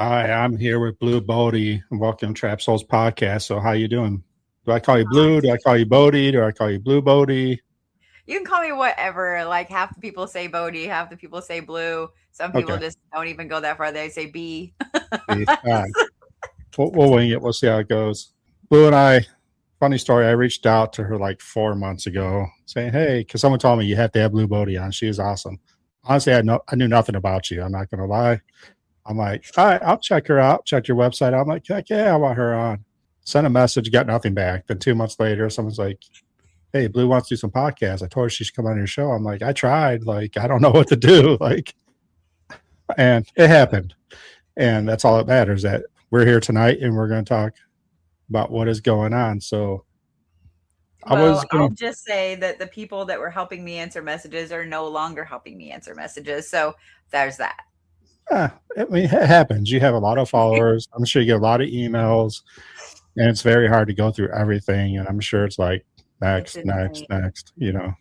Hi, I'm here with Blue Bodhi. Welcome to Trap Souls Podcast. So how you doing? Do I call you Blue? Do I call you Bodhi? Do I call you Blue Bodhi? You can call me whatever. Like half the people say Bodhi, half the people say Blue. Some people Okay. just don't even go that far. They say B. All right. We'll wing it. We'll see how it goes. Blue and I, funny story, I reached out to her like 4 months ago saying, hey, because someone told me you have to have Blue Bodhi on. She was awesome. Honestly, I knew nothing about you. I'm not going to lie. I'm like, all right, I'll check her out, check your website. I'm like, heck yeah, I want her on. Sent a message, got nothing back. Then 2 months later, someone's like, hey, Blue wants to do some podcasts. I told her she should come on your show. I'm like, I tried. Like, I don't know what to do. Like, and it happened. And that's all that matters, that we're here tonight and we're going to talk about what is going on. So I'll just say that the people that were helping me answer messages are no longer helping me answer messages. So there's that. I mean, it happens. You have a lot of followers. I'm sure you get a lot of emails, and it's very hard to go through everything. And I'm sure it's like, next, you know.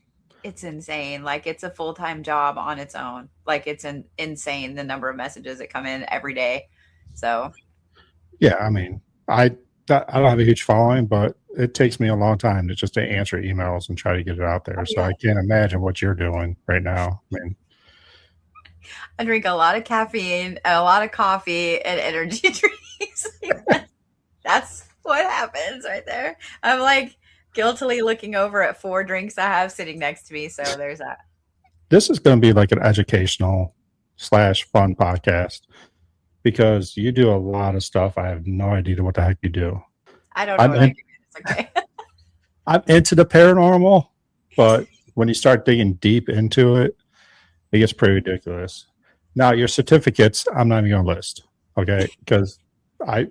It's insane. Like, it's a full-time job on its own. Like, it's insane the number of messages that come in every day. So yeah, I mean, I don't have a huge following, but it takes me a long time to answer emails and try to get it out there. So I can't imagine what you're doing right now. I mean, I drink a lot of caffeine, a lot of coffee, and energy drinks. That's what happens right there. I'm like guiltily looking over at 4 drinks I have sitting next to me. So there's that. This is going to be like an educational / fun podcast because you do a lot of stuff. I have no idea what the heck you do. I don't know what I do. It's okay. I'm into the paranormal, but when you start digging deep into it, it gets pretty ridiculous. Now, your certificates, I'm not even going to list, okay? Because I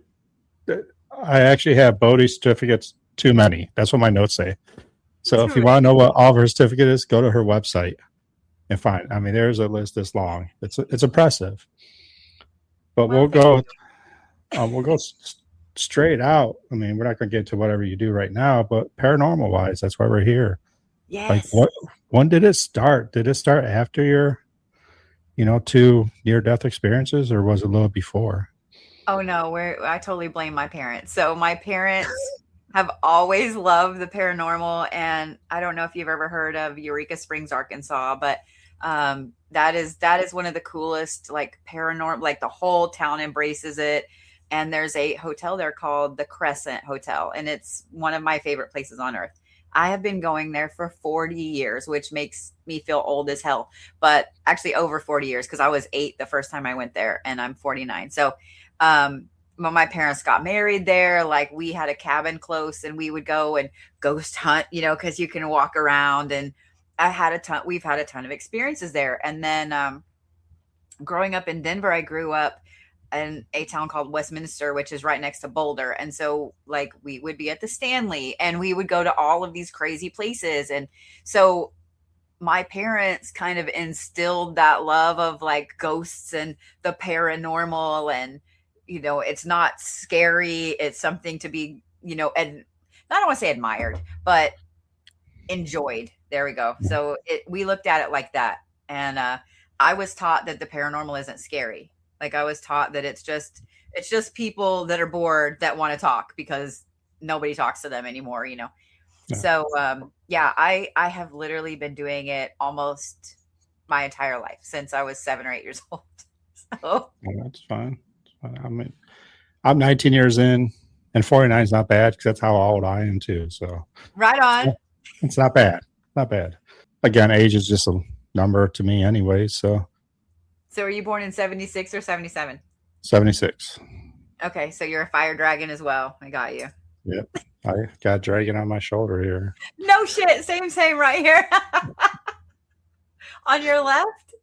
actually have Bodhi certificates, too many. That's what my notes say. So if you want to know what all of her certificate is, go to her website and find. I mean, there's a list this long. It's impressive. But we'll go straight out. I mean, we're not going to get to whatever you do right now, but paranormal wise, that's why we're here. Yes. Like, when did it start? Did it start after your 2 near-death experiences, or was it a little before? Oh no, I totally blame my parents. So my parents have always loved the paranormal, and I don't know if you've ever heard of Eureka Springs, Arkansas, but that is one of the coolest, like, paranormal, like the whole town embraces it. And there's a hotel there called the Crescent Hotel, and it's one of my favorite places on earth. I have been going there for 40 years, which makes me feel old as hell, but actually over 40 years, because I was 8 the first time I went there and I'm 49. So when my parents got married there, like, we had a cabin close and we would go and ghost hunt, because you can walk around, and we've had a ton of experiences there. And then growing up in Denver, I grew up in a town called Westminster, which is right next to Boulder. And so, like, we would be at the Stanley and we would go to all of these crazy places. And so my parents kind of instilled that love of, like, ghosts and the paranormal, and, it's not scary. It's something to be, and I don't want to say admired, but enjoyed. There we go. So we looked at it like that. And I was taught that the paranormal isn't scary. Like, I was taught that it's just people that are bored that want to talk because nobody talks to them anymore, Yeah. So, I have literally been doing it almost my entire life since I was 7 or 8 years old. So that's fine. I mean, I'm 19 years in, and 49 is not bad because that's how old I am too. So right on. It's not bad. Not bad. Again, age is just a number to me anyway. So are you born in 76 or 77? 76. Okay, so you're a fire dragon as well. I got you. Yep. I got a dragon on my shoulder here. No shit. Same right here. On your left?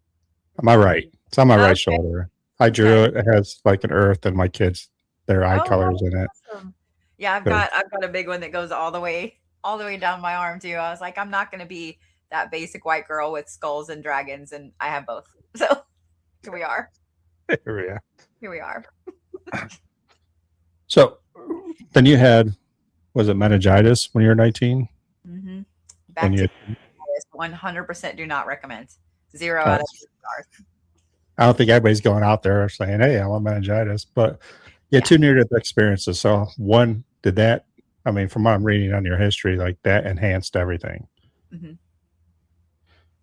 On my right. It's on my right shoulder. I drew it. It has like an earth and my kids, their eye colors in it. Awesome. Yeah, I've got a big one that goes all the way down my arm too. I was like, I'm not going to be that basic white girl with skulls and dragons, and I have both. So here we are. Here we are. So then you had, was it meningitis when you were 19? Mm-hmm. Back to 100% do not recommend. 0 out of 10 stars. I don't think everybody's going out there saying, "Hey, I want meningitis," but yeah, Yeah. two near-death experiences. So one did that. I mean, from what I'm reading on your history, like that enhanced everything. Hmm.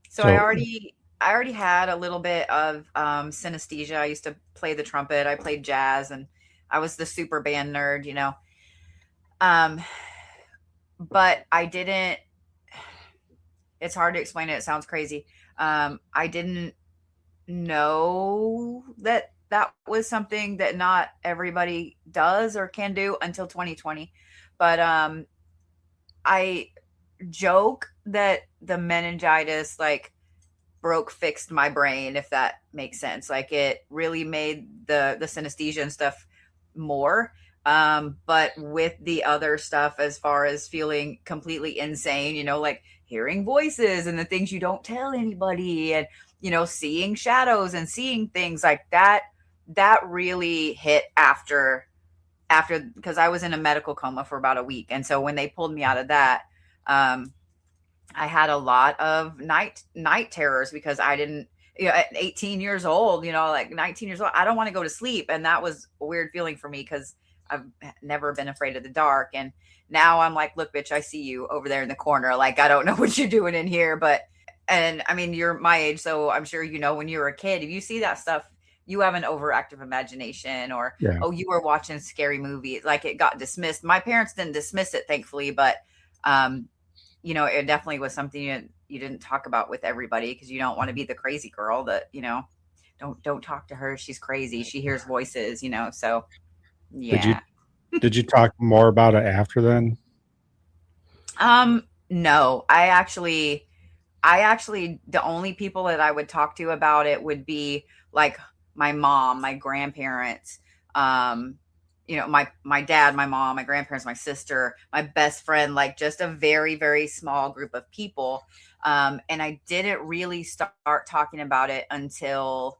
So So I already had a little bit of synesthesia. I used to play the trumpet. I played jazz, and I was the super band nerd, you know. Um, but I didn't. It's hard to explain it. It sounds crazy. I didn't know that that was something that not everybody does or can do until 2020. But I joke that the meningitis like fixed my brain, if that makes sense. Like it really made the synesthesia and stuff more. But with the other stuff, as far as feeling completely insane, you know, like hearing voices and the things you don't tell anybody, and you know, seeing shadows and seeing things like that, that really hit after because I was in a medical coma for about a week. And so when they pulled me out of that, um, I had a lot of night terrors because I didn't, you know, at 18 years old, you know, like 19 years old, I don't want to go to sleep. And that was a weird feeling for me because I've never been afraid of the dark. And now I'm like, look, bitch, I see you over there in the corner. Like, I don't know what you're doing in here, but, and I mean, you're my age. So I'm sure, you know, when you were a kid, if you see that stuff, you have an overactive imagination, or, yeah, oh, you were watching scary movies. Like it got dismissed. My parents didn't dismiss it, thankfully, but, um, you know, it definitely was something you didn't talk about with everybody because you don't want to be the crazy girl that, you know, don't talk to her. She's crazy. She hears voices, you know. So did you yeah. did you talk more about it after then? No, I actually, the only people that I would talk to about it would be like my mom, my grandparents, um, you know, my dad, my mom, my grandparents, my sister, my best friend, like just a very, very small group of people. And I didn't really start talking about it until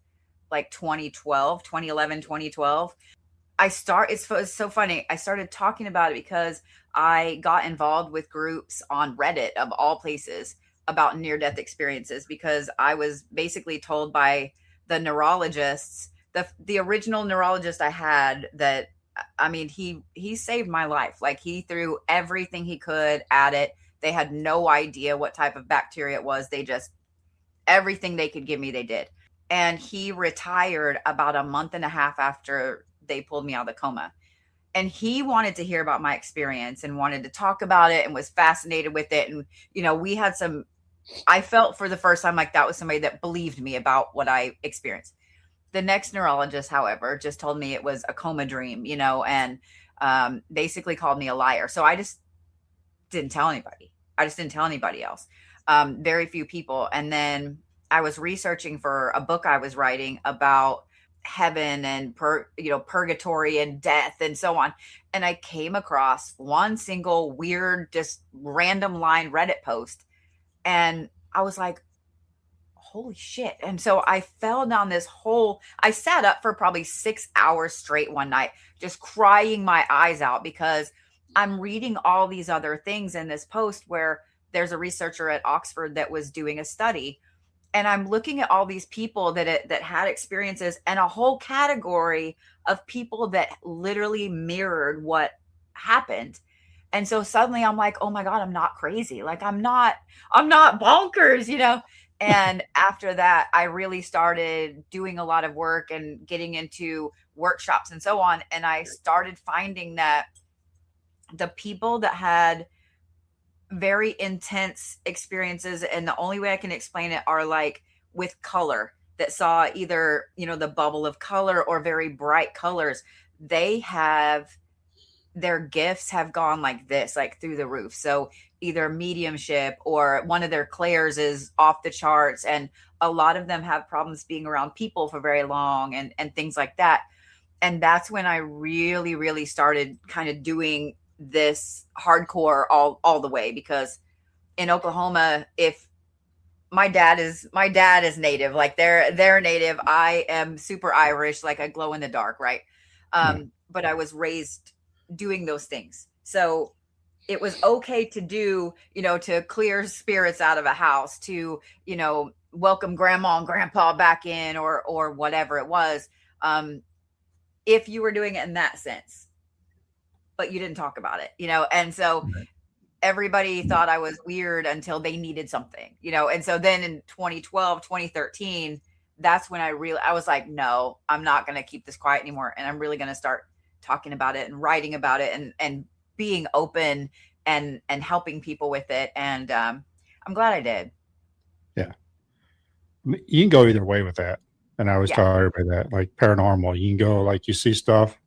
like 2012, 2011, 2012. It's so funny. I started talking about it because I got involved with groups on Reddit of all places about near death experiences because I was basically told by the neurologists, the original neurologist I had, that I mean he saved my life. Like he threw everything he could at it. They had no idea what type of bacteria it was. They just everything they could give me they did. And he retired about a month and a half after they pulled me out of the coma. And he wanted to hear about my experience and wanted to talk about it and was fascinated with it. And, you know, we had some, I felt for the first time like that was somebody that believed me about what I experienced. The next neurologist, however, just told me it was a coma dream, you know, and basically called me a liar. So I just didn't tell anybody. I just didn't tell anybody else. Very few people. And then I was researching for a book I was writing about heaven and you know, purgatory and death and so on. And I came across one single weird, just random line Reddit post. And I was like, holy shit. And so I fell down this hole. I sat up for probably 6 hours straight one night, just crying my eyes out because I'm reading all these other things in this post where there's a researcher at Oxford that was doing a study, and I'm looking at all these people that had experiences and a whole category of people that literally mirrored what happened. And so suddenly I'm like, oh my God, I'm not crazy. Like I'm not bonkers, you know? And after that, I really started doing a lot of work and getting into workshops and so on. And I started finding that the people that had very intense experiences, and the only way I can explain it are like with color, that saw either, you know, the bubble of color or very bright colors, they have their gifts have gone like this, like through the roof. So either mediumship or one of their clairs is off the charts, and a lot of them have problems being around people for very long and things like that. And that's when I really, really started kind of doing this hardcore all the way, because in Oklahoma, if my dad is native, like they're native. I am super Irish, like I glow in the dark, right? Yeah. But I was raised doing those things. So it was okay to do, you know, to clear spirits out of a house, to, you know, welcome grandma and grandpa back in, or whatever it was. If you were doing it in that sense, but you didn't talk about it, and so everybody thought I was weird until they needed something, and so then in 2012, 2013, that's when I was like, no, I'm not going to keep this quiet anymore, and I'm really going to start talking about it and writing about it, and being open, and helping people with it, and I'm glad I did. Yeah. You can go either way with that. And I always Yeah. tell everybody that, like paranormal, you can go like you see stuff,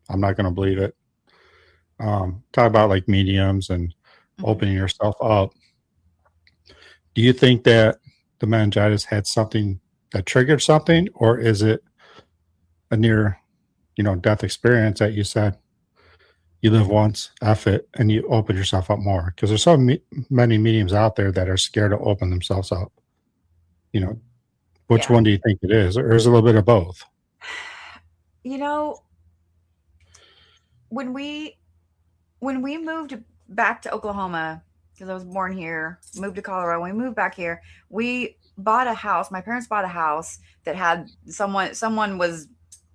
I'm not going to believe it. Talk about like mediums and Mhm. opening yourself up. Do you think that the meningitis had something that triggered something, or is it a near, death experience that you said you live once, F it, and you open yourself up more? Because there's so many mediums out there that are scared to open themselves up. You know, which Yeah. one do you think it is, or is it a little bit of both? You know, when we when we moved back to Oklahoma, because I was born here, moved to Colorado. When we moved back here, we bought a house. My parents bought a house that had someone was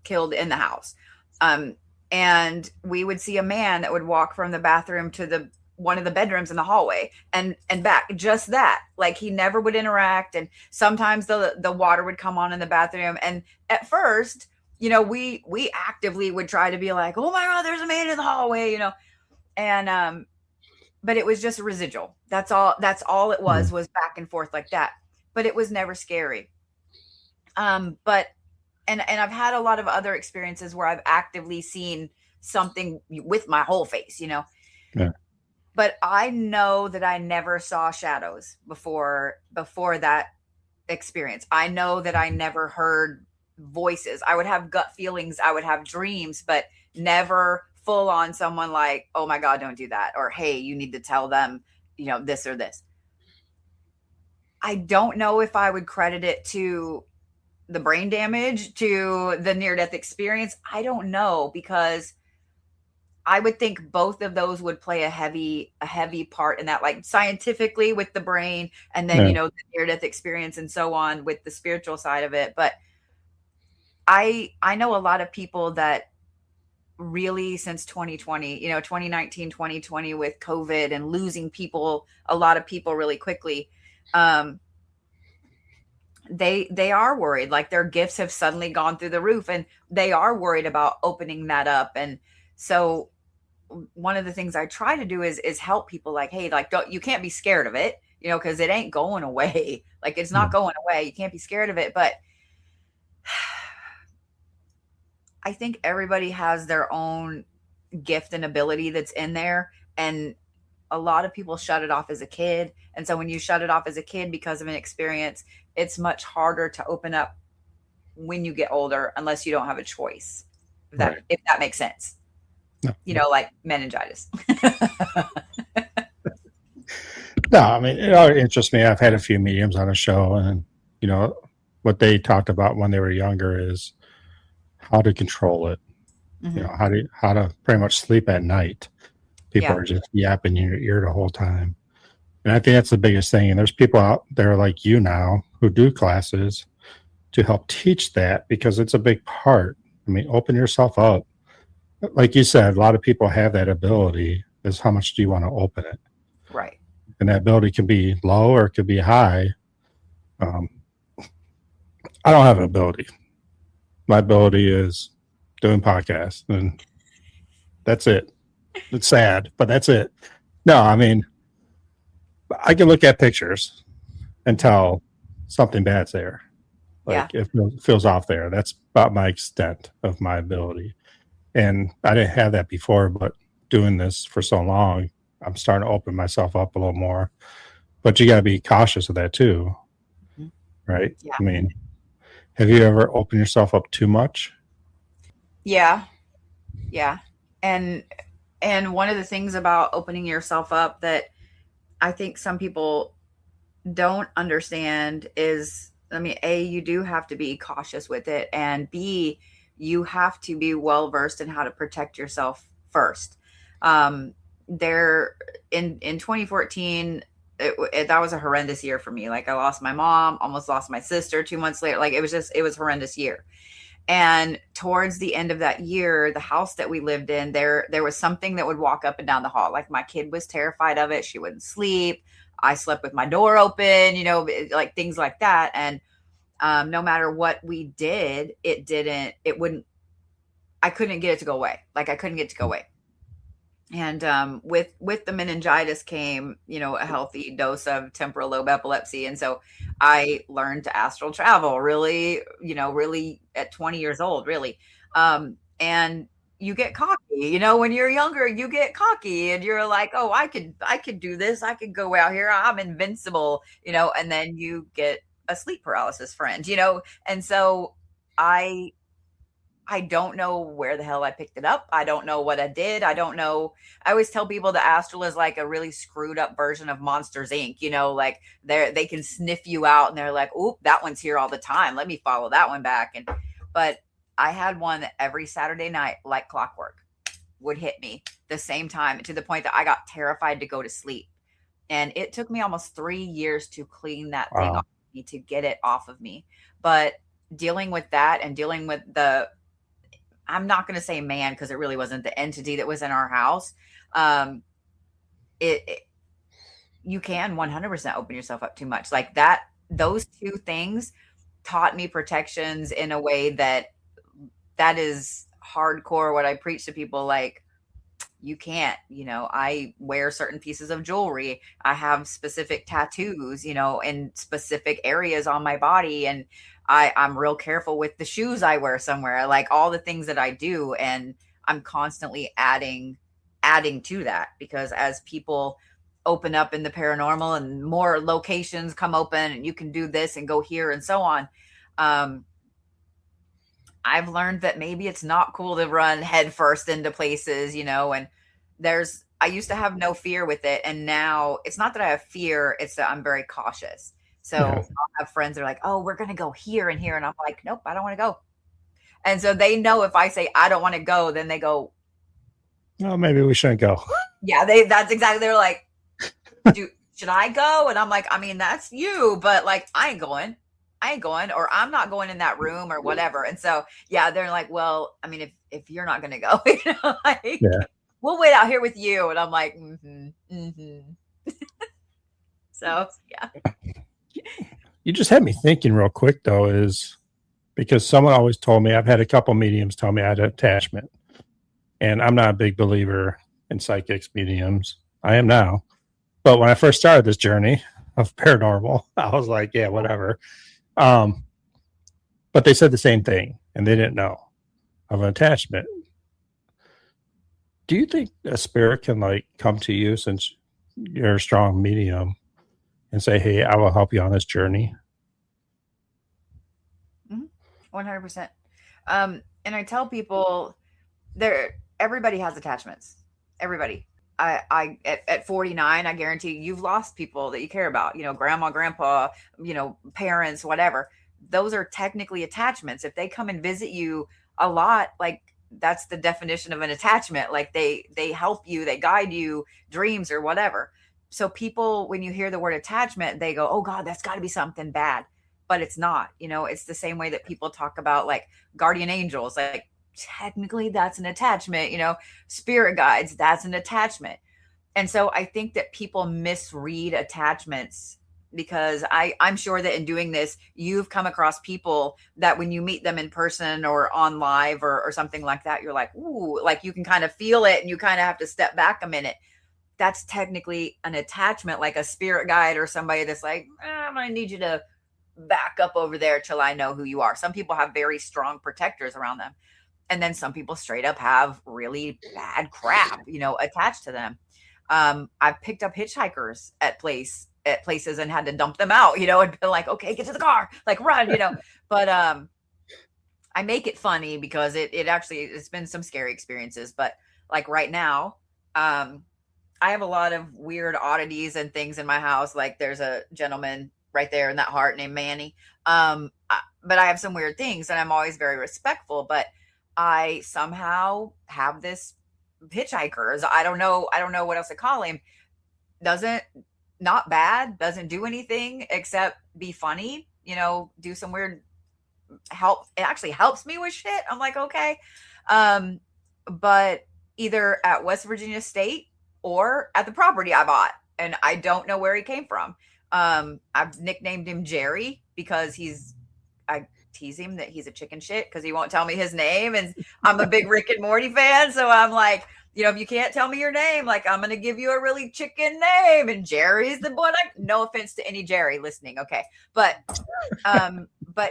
killed in the house. Um, and we would see a man that would walk from the bathroom to the one of the bedrooms in the hallway and back, just that. Like, he never would interact, and sometimes the water would come on in the bathroom, and at first, we actively would try to be like, oh my god, there's a man in the hallway, and but it was just residual. That's all it Mm. was back and forth like that, but it was never scary. But and I've had a lot of other experiences where I've actively seen something with my whole face, Yeah. but I know that I never saw shadows before that experience. I know that I never heard voices. I would have gut feelings, I would have dreams, but never full on someone like, oh my god, don't do that, or hey, you need to tell them, this or this. I don't know if I would credit it to the brain damage, to the near death experience. I don't know, because I would think both of those would play a heavy part in that, like scientifically with the brain, and then Yeah. the near death experience and so on with the spiritual side of it. But I know a lot of people that really, since 2020, 2019, 2020, with COVID and losing people, a lot of people really quickly, um, they are worried, like their gifts have suddenly gone through the roof, and they are worried about opening that up. And so one of the things I try to do is help people, like, hey, like, don't, you can't be scared of it, because it ain't going away. Like, it's Yeah. not going away. You can't be scared of it. But I think everybody has their own gift and ability that's in there. And a lot of people shut it off as a kid. And so when you shut it off as a kid because of an experience, it's much harder to open up when you get older, unless you don't have a choice. If that Right. if that makes sense. No. Like meningitis. No, I mean, it always interests me. I've had a few mediums on the show, and you know what they talked about when they were younger is how to control it. Hmm. How to pretty much sleep at night. People Yeah. are just yapping in your ear the whole time, and I think that's the biggest thing. And there's people out there like you now who do classes to help teach that, because it's a big part. I mean, open yourself up. Like you said, a lot of people have that ability. Is how much do you want to open it? Right. And that ability can be low or it could be high. Um, I don't have an ability. My ability is doing podcasts, and that's it. It's sad, but that's it. No, I mean, I can look at pictures and Hmm. tell something bad's there. Yeah. Like, if it feels off there, that's about my extent of my ability. And I didn't have that before, but doing this for so long, I'm starting to open myself up a little more. But you got to be cautious of that too, Mhm. right? Yeah. I mean, have you ever opened yourself up too much? Yeah. Yeah. And one of the things about opening yourself up that I think some people don't understand is, I mean, A, you do have to be cautious with it, and B, you have to be well versed in how to protect yourself first. There, in 2014, that was a horrendous year for me. Like I lost my mom, almost lost my sister 2 months later. Like it was a horrendous year. And towards the end of that year, the house that we lived in, there was something that would walk up and down the hall. Like my kid was terrified of it. She wouldn't sleep. I slept with my door open, like things like that. And no matter what we did, it wouldn't, I couldn't get it to go away. Like I couldn't get it to go away. And with the meningitis came, a healthy dose of temporal lobe epilepsy. And so I learned to astral travel really, really at 20 years old, really. And you get cocky, when you're younger, you get cocky and you're like, oh, I could do this. I could go out here. I'm invincible, and then you get a sleep paralysis friend, and so I don't know where the hell I picked it up. I don't know what I did. I don't know. I always tell people the astral is like a really screwed up version of Monsters Inc. Like they can sniff you out and they're like, "Oop, that one's here all the time. Let me follow that one back." But I had one that every Saturday night, like clockwork, would hit me the same time to the point that I got terrified to go to sleep. And it took me almost 3 years to clean that thing Wow. off of me, to get it off of me. But dealing with that and dealing with I'm not going to say man because it really wasn't the entity that was in our house. Um, it you can 100% open yourself up too much like that. Those two things taught me protections in a way that is hardcore. What I preach to people, like you can't, I wear certain pieces of jewelry. I have specific tattoos, in specific areas on my body. And I'm real careful with the shoes I wear somewhere, like all the things that I do. And I'm constantly adding to that because as people open up in the paranormal and more locations come open and you can do this and go here and so on. Um, I've learned that maybe it's not cool to run headfirst into places, and I used to have no fear with it. And now it's not that I have fear, it's that I'm very cautious. So Yeah. I'll have friends that are like, oh, we're going to go here and here. And I'm like, nope, I don't want to go. And so they know if I say I don't want to go, then they go, Well, maybe we shouldn't go. yeah, that's exactly, they're like, should I go? And I'm like, I mean, that's you, but like, I ain't going, or I'm not going in that room or whatever. And so, yeah, they're like, well, I mean, if you're not going to go, like, Yeah. we'll wait out here with you. And I'm like, so yeah. You just had me thinking real quick though, is because someone always told me, I've had a couple mediums tell me I had an attachment. And I'm not a big believer in psychics, mediums. I am now. But when I first started this journey of paranormal, I was like, yeah, whatever. But they said the same thing and they didn't know of an attachment. Do you think a spirit can like come to you since you're a strong medium and say, hey, I will help you on this journey? 100%. And I tell people everybody has attachments. Everybody. At 49, I guarantee you've lost people that you care about, grandma, grandpa, parents, whatever. Those are technically attachments. If they come and visit you a lot, like that's the definition of an attachment. Like they help you, they guide you, dreams or whatever. So people, when you hear the word attachment, they go, oh God, that's got to be something bad. But it's not, it's the same way that people talk about like guardian angels, like technically that's an attachment, spirit guides, that's an attachment. And so I think that people misread attachments because I'm sure that in doing this, you've come across people that when you meet them in person or on live or something like that, you're like, ooh, like you can kind of feel it and you kind of have to step back a minute. That's technically an attachment, like a spirit guide or somebody that's like, I'm going to need you to back up over there till I know who you are. Some people have very strong protectors around them. And then some people straight up have really bad crap, attached to them. I've picked up hitchhikers at places and had to dump them out, and been like, okay, get to the car, like run, but, I make it funny because it's been some scary experiences, but like right now, I have a lot of weird oddities and things in my house. Like there's a gentleman right there in that heart named Manny. But I have some weird things and I'm always very respectful, but I somehow have this hitchhikers. I don't know what else to call him. Doesn't not bad, doesn't do anything except be funny, do some weird help. It actually helps me with shit. I'm like, okay. Um, but either at West Virginia State or at the property I bought. And I don't know where he came from. I've nicknamed him Jerry because I tease him that he's a chicken shit because he won't tell me his name. And I'm a big Rick and Morty fan. So I'm like, if you can't tell me your name, like I'm going to give you a really chicken name. And Jerry's the one. No offense to any Jerry listening. Okay. But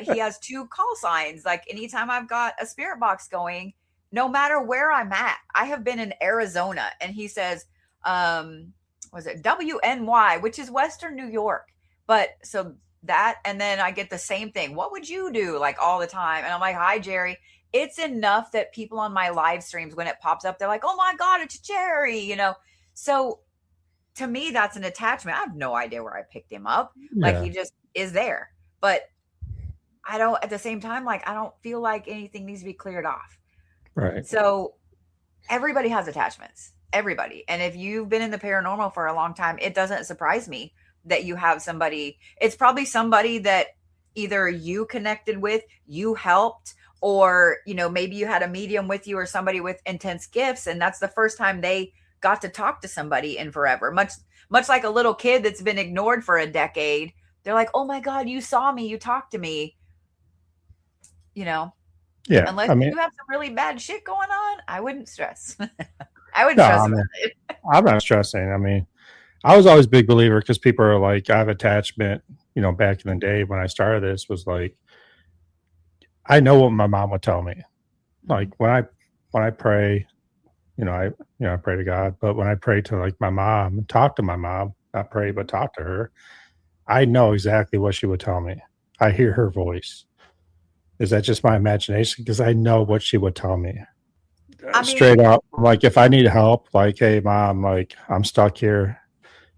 he has 2 call signs. Like anytime I've got a spirit box going, no matter where I'm at, I have been in Arizona and he says, was it WNY, which is Western New York. But so that, and then I get the same thing. What would you do? Like all the time. And I'm like, hi, Jerry. It's enough that people on my live streams, when it pops up, they're like, oh my God, it's Jerry, So to me, that's an attachment. I have no idea where I picked him up. Yeah. Like he just is there. But I don't, at the same time, like I don't feel like anything needs to be cleared off. Right. So everybody has attachments. Everybody. And if you've been in the paranormal for a long time, it doesn't surprise me that you have somebody. It's probably somebody that either you connected with, you helped, or, maybe you had a medium with you or somebody with intense gifts. And that's the first time they got to talk to somebody in forever. Much like a little kid that's been ignored for a decade. They're like, oh my God, you saw me, you talked to me, Yeah. Unless you have some really bad shit going on, I wouldn't stress. I wouldn't No, stress about it. I'm not stressing. I mean, I was always a big believer because people are like, I have attachment, back in the day when I started this was like, I know what my mom would tell me. Like when I pray, I pray to God, but when I pray to like my mom, talk to my mom, not pray, but talk to her, I know exactly what she would tell me. I hear her voice. Is that just my imagination? Because I know what she would tell me. Straight up, like if I need help, like, hey mom, like I'm stuck here,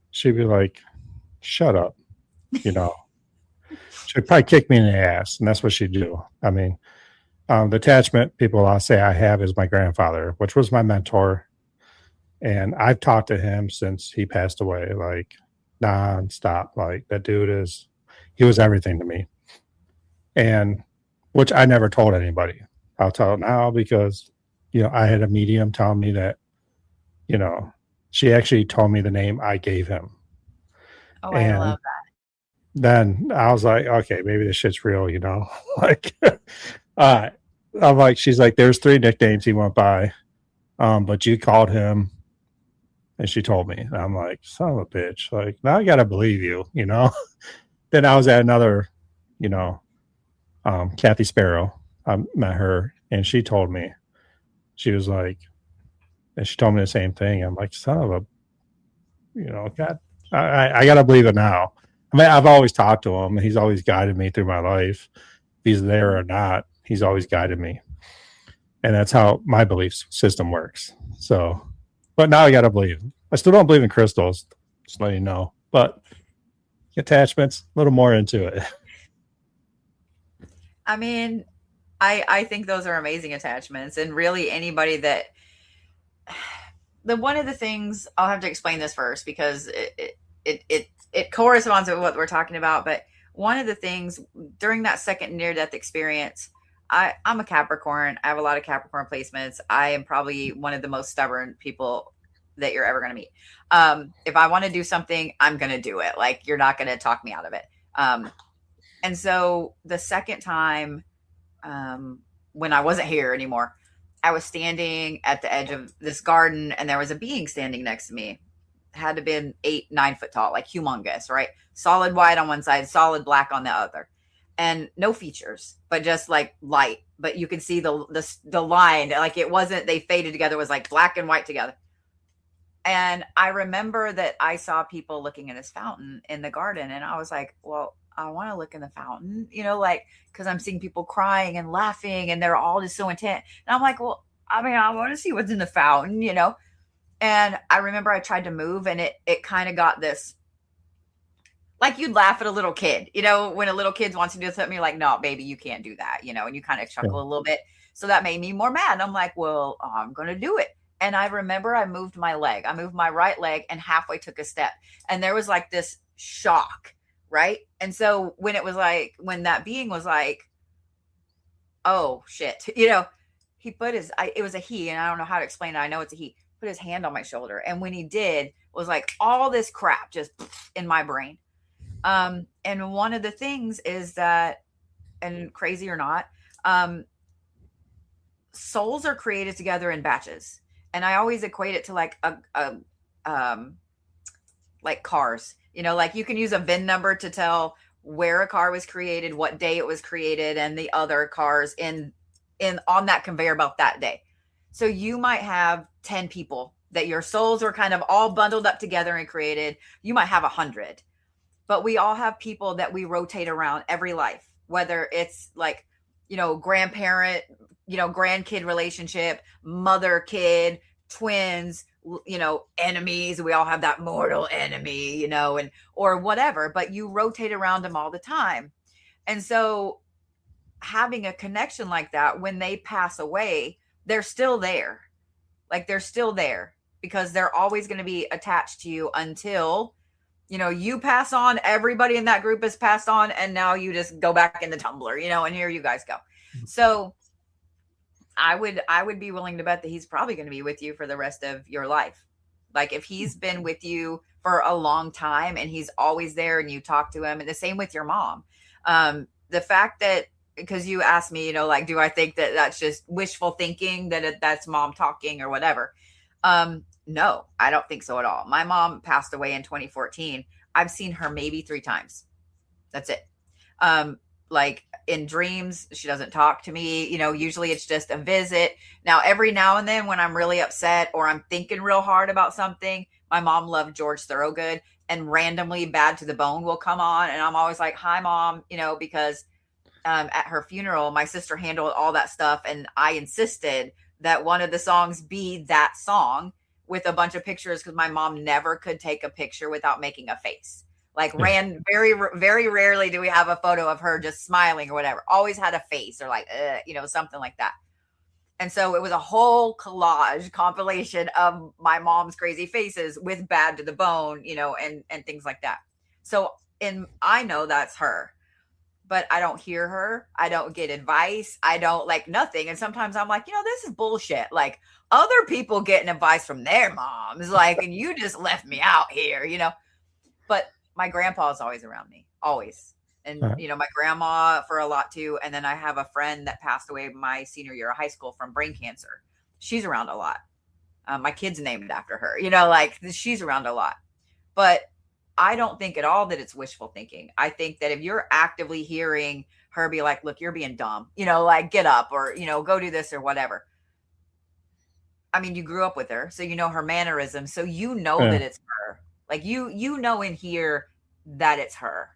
she'd be like, shut up. She'd probably kick me in the ass, and that's what she'd do. I mean, the attachment people I'll say I have is my grandfather, which was my mentor. And I've talked to him since he passed away, like nonstop. Like that dude he was everything to me. And which I never told anybody. I'll tell it now because, I had a medium tell me that, she actually told me the name I gave him. Oh, and I love that. Then I was like, okay, maybe this shit's real, like, I'm like, she's like, there's 3 nicknames he went by. But you called him. And she told me, and I'm like, son of a bitch. Like, now I got to believe you, Then I was at another, Kathy Sparrow. I met her and she told me, she was like, and she told me the same thing. I'm like, son of a, God, I got to believe it now. I mean, I've always talked to him and he's always guided me through my life. If he's there or not, he's always guided me. And that's how my belief system works. So, but now I got to believe. I still don't believe in crystals, just letting you know. But attachments, a little more into it. I mean, I think those are amazing attachments. And really anybody that one of the things, I'll have to explain this first because it corresponds with what we're talking about. But one of the things during that second near-death experience, I'm a Capricorn. I have a lot of Capricorn placements. I am probably one of the most stubborn people that you're ever going to meet. If I want to do something, I'm going to do it. Like you're not going to talk me out of it. And so the second time, when I wasn't here anymore, I was standing at the edge of this garden and there was a being standing next to me. Had to been 8-9 foot tall, like humongous, right? Solid white on one side, solid black on the other. And no features, but just like light. But you could see the line, like it wasn't, they faded together, it was like black and white together. And I remember that I saw people looking at this fountain in the garden. And I was like, well, I want to look in the fountain, like, because I'm seeing people crying and laughing and they're all just so intent. And I'm like, well, I mean, I want to see what's in the fountain, And I remember I tried to move and it kind of got this, like you'd laugh at a little kid, when a little kid wants to do something, you're like, no, baby, you can't do that, and you kind of chuckle a little bit. So that made me more mad. I'm like, well, I'm going to do it. And I remember I moved my leg. I moved my right leg and halfway took a step. And there was like this shock, right? And so when it was like, when that being was like, oh shit, he put it was a he, and I don't know how to explain it. I know it's a he, put his hand on my shoulder. And when he did, was like all this crap just in my brain. And one of the things is that, and crazy or not, souls are created together in batches. And I always equate it to like like cars. Like you can use a VIN number to tell where a car was created, what day it was created, and the other cars in on that conveyor belt that day. So you might have 10 people that your souls are kind of all bundled up together and created. You might have 100, but we all have people that we rotate around every life, whether it's like, grandparent, grandkid relationship, mother, kid, twins, enemies. We all have that mortal enemy, and or whatever, but you rotate around them all the time. And so having a connection like that, when they pass away, they're still there. Like they're still there because they're always going to be attached to you until, you pass on, everybody in that group has passed on, and now you just go back in the tumbler, and here you guys go. So I would be willing to bet that he's probably going to be with you for the rest of your life. Like if he's been with you for a long time and he's always there and you talk to him, and the same with your mom. The fact that, because you asked me, like, do I think that that's just wishful thinking, that that's mom talking or whatever? No, I don't think so at all. My mom passed away in 2014. I've seen her maybe 3 times. That's it. Like in dreams, she doesn't talk to me. Usually it's just a visit. Now, every now and then when I'm really upset or I'm thinking real hard about something, my mom loved George Thorogood, and randomly Bad to the Bone will come on. And I'm always like, hi, Mom, because at her funeral, my sister handled all that stuff. And I insisted that one of the songs be that song with a bunch of pictures, because my mom never could take a picture without making a face. Like very, very rarely do we have a photo of her just smiling or whatever. Always had a face or like, something like that. And so it was a whole collage compilation of my mom's crazy faces with Bad to the Bone, and things like that. So I know that's her, but I don't hear her. I don't get advice. I don't like nothing. And sometimes I'm like, this is bullshit. Like other people getting advice from their moms, like, and you just left me out here, but my grandpa is always around me, always. And, my grandma for a lot too. And then I have a friend that passed away my senior year of high school from brain cancer. She's around a lot. My kid's named after her, like she's around a lot. But I don't think at all that it's wishful thinking. I think that if you're actively hearing her be like, look, you're being dumb, like get up or, go do this or whatever. I mean, you grew up with her, so you know her mannerisms. So that it's her. Like you know in here that it's her.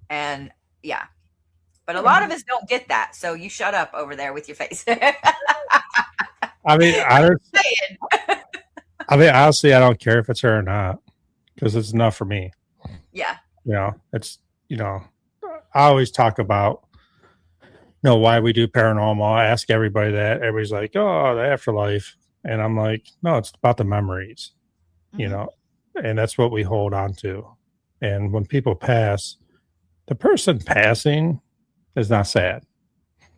And yeah. But a lot of us don't get that. So you shut up over there with your face. I mean, honestly, I don't care if it's her or not, because it's enough for me. Yeah. It's, I always talk about, why we do paranormal. I ask everybody that. Everybody's like, oh, the afterlife. And I'm like, no, it's about the memories, and that's what we hold on to. And when people pass, the person passing is not sad.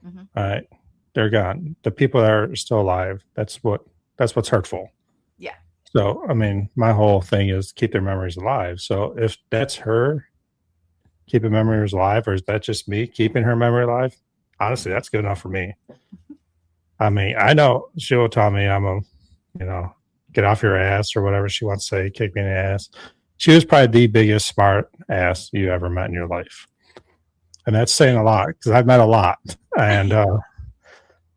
Mm-hmm. All right. They're gone. The people that are still alive, that's what's hurtful. Yeah. So, I mean, my whole thing is keep their memories alive. So if that's her keeping memories alive, or is that just me keeping her memory alive? Honestly, that's good enough for me. I mean, I know she will tell me I'm get off your ass or whatever she wants to say, kick me in the ass. She was probably the biggest smart ass you ever met in your life. And that's saying a lot, because I've met a lot. And a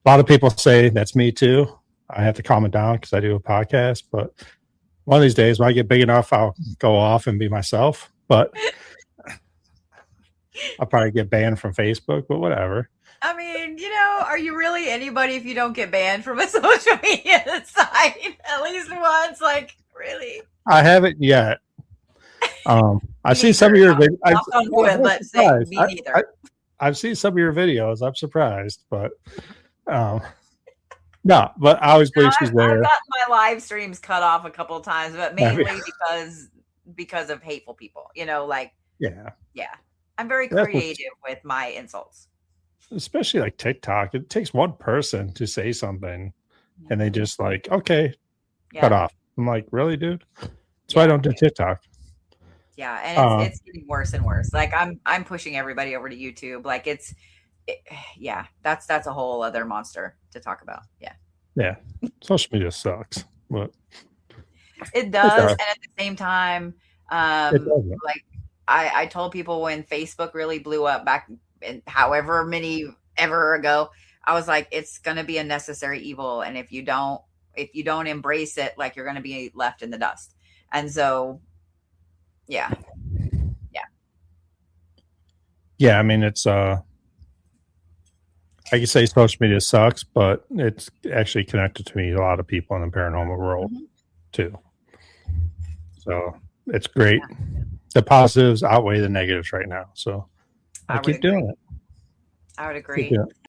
lot of people say that's me too. I have to calm it down because I do a podcast. But one of these days when I get big enough, I'll go off and be myself. But I'll probably get banned from Facebook, but whatever. I mean, are you really anybody if you don't get banned from a social media site at least once? Like, really? I haven't yet. I've seen some of your videos. I've seen some of your videos. I'm surprised, but No, but I always believe she's I've there. got my live streams cut off a couple of times, but I mean, mainly because of hateful people. Like, yeah, yeah, I'm very that's what. creative with my insults. Especially like TikTok, it takes one person to say something, and they Mhm. just like, okay, cut Yeah, off. I'm like, really, dude? That's why I yeah, don't do TikTok. yeah, and it's Uh, it's getting worse and worse. Like I'm pushing everybody over to YouTube. Like it, yeah, that's a whole other monster to talk about. Yeah, yeah, social media sucks, but it it's all does, right. and at the same time, It doesn't. like I told people when Facebook really blew up back in however many ever ago, I was like, it's gonna be a necessary evil, and if you don't embrace it, like you're gonna be left in the dust. And so, yeah, yeah, Yeah, I mean, it's I can say social media sucks, but it's actually connected to me a lot of people in the paranormal world mhm, too. So it's great. The positives outweigh the negatives right now. So I I would keep agree. doing it. I would Keep agree. doing it.